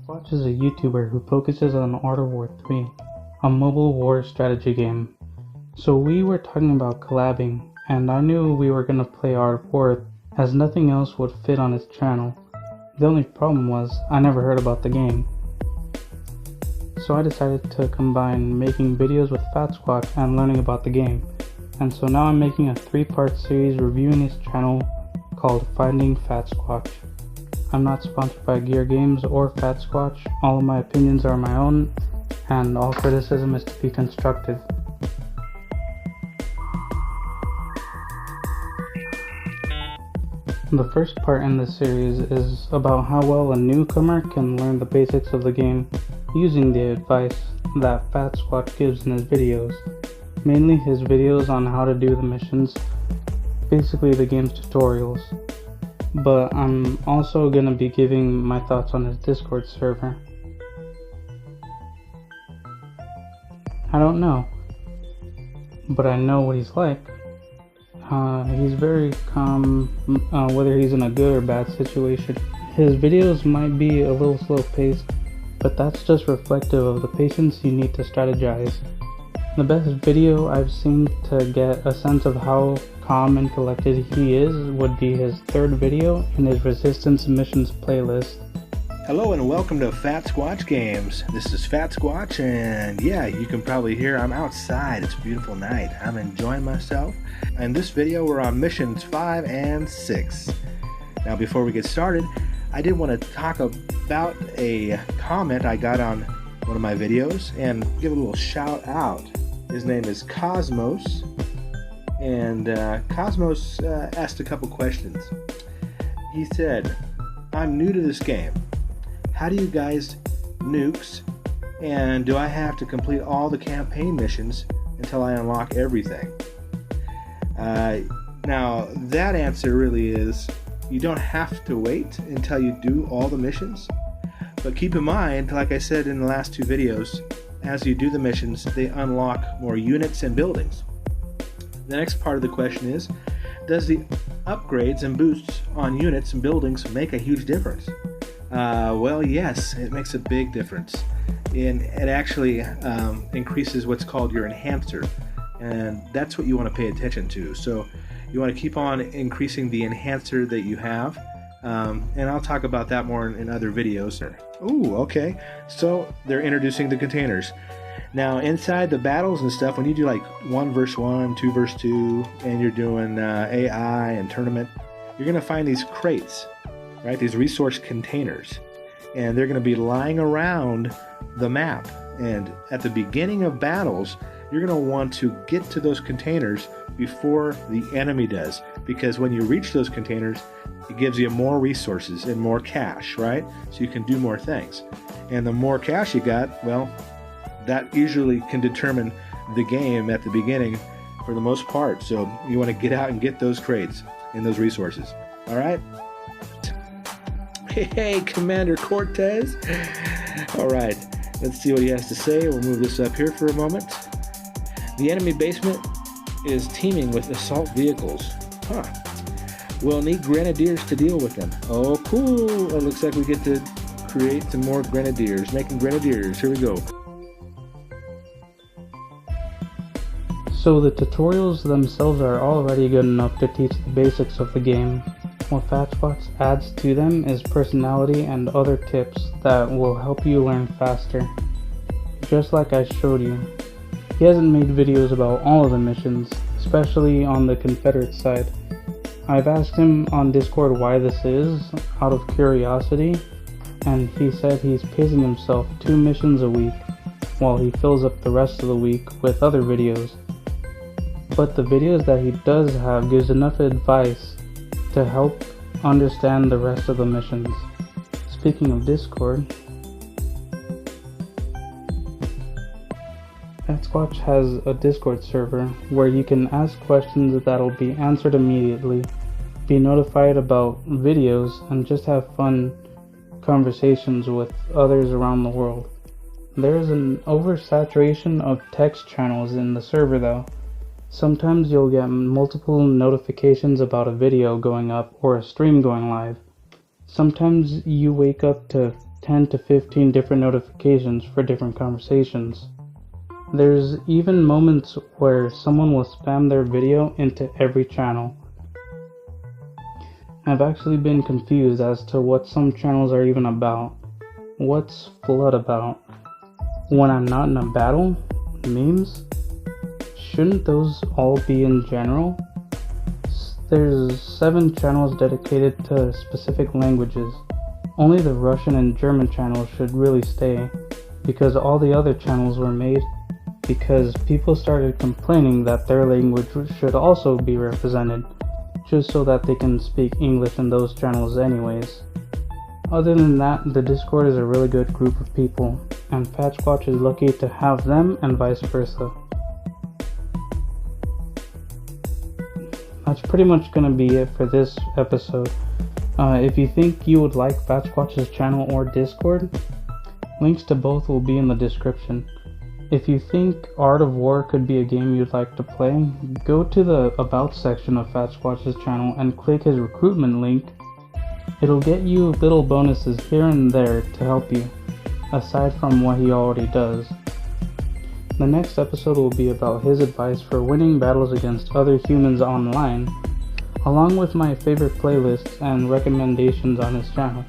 Fatsquatch is a YouTuber who focuses on Art of War 3, a mobile war strategy game. So we were talking about collabing, and I knew we were gonna play Art of War as nothing else would fit on his channel. The only problem was I never heard about the game. So I decided to combine making videos with Fatsquatch and learning about the game. And so now I'm making a 3-part series reviewing his channel called Finding Fatsquatch. I'm not sponsored by Gear Games or Fatsquatch. All of my opinions are my own, and all criticism is to be constructive. The first part in this series is about how well a newcomer can learn the basics of the game using the advice that Fatsquatch gives in his videos. Mainly his videos on how to do the missions, basically the game's tutorials. But I'm also gonna be giving my thoughts on his Discord server. I don't know, but I know what he's like. He's very calm, whether he's in a good or bad situation. His videos might be a little slow paced, but that's just reflective of the patience you need to strategize. The best video I've seen to get a sense of how calm and collected he is would be his third video in his Resistance Missions playlist. Hello and welcome to Fatsquatch Games. This is Fatsquatch, and yeah, you can probably hear I'm outside. It's a beautiful night. I'm enjoying myself. In this video we're on missions 5 and 6. Now before we get started, I did want to talk about a comment I got on one of my videos and give a little shout out. His name is Cosmos, and Cosmos asked a couple questions. He said, I'm new to this game. How do you guys nukes, and do I have to complete all the campaign missions until I unlock everything? Now that answer really is, you don't have to wait until you do all the missions, but keep in mind, like I said in the last 2 videos, as you do the missions, they unlock more units and buildings. The next part of the question is, does the upgrades and boosts on units and buildings make a huge difference? Well, yes, it makes a big difference. It actually increases what's called your enhancer, and that's what you want to pay attention to. So you want to keep on increasing the enhancer that you have, and I'll talk about that more in other videos. Ooh, okay. So they're introducing the containers. Now inside the battles and stuff, when you do like 1 versus 1, 2 versus 2, and you're doing AI and tournament, you're going to find these crates, right? These resource containers, and they're going to be lying around the map. And at the beginning of battles, you're going to want to get to those containers before the enemy does, because when you reach those containers, it gives you more resources and more cash, right? So you can do more things. And the more cash you got, well, that usually can determine the game at the beginning for the most part. So you want to get out and get those crates and those resources. All right? Hey, Commander Cortez. All right, let's see what he has to say. We'll move this up here for a moment. The enemy basement is teeming with assault vehicles. Huh. We'll need grenadiers to deal with them. Oh, cool. It looks like we get to create some more grenadiers. Making grenadiers. Here we go. So the tutorials themselves are already good enough to teach the basics of the game. What Fatsquatch adds to them is personality and other tips that will help you learn faster. Just like I showed you. He hasn't made videos about all of the missions, especially on the Confederate side. I've asked him on Discord why this is, out of curiosity, and he said he's pacing himself 2 missions a week, while he fills up the rest of the week with other videos. But the videos that he does have gives enough advice to help understand the rest of the missions. Speaking of Discord, Fatsquatch has a Discord server where you can ask questions that'll be answered immediately, be notified about videos, and just have fun conversations with others around the world. There's an oversaturation of text channels in the server though. Sometimes you'll get multiple notifications about a video going up or a stream going live. Sometimes you wake up to 10 to 15 different notifications for different conversations. There's even moments where someone will spam their video into every channel. I've actually been confused as to what some channels are even about. What's Flood about? When I'm not in a battle? Memes? Shouldn't those all be in general? There's 7 channels dedicated to specific languages. Only the Russian and German channels should really stay, because all the other channels were made because people started complaining that their language should also be represented, just so that they can speak English in those channels anyways. Other than that, the Discord is a really good group of people, and Fatsquatch is lucky to have them and vice versa. That's pretty much going to be it for this episode. If you think you would like Fatsquatch's channel or Discord, links to both will be in the description. If you think Art of War could be a game you'd like to play, go to the About section of Fatsquatch's channel and click his recruitment link. It'll get you little bonuses here and there to help you, aside from what he already does. The next episode will be about his advice for winning battles against other humans online, along with my favorite playlists and recommendations on his channel.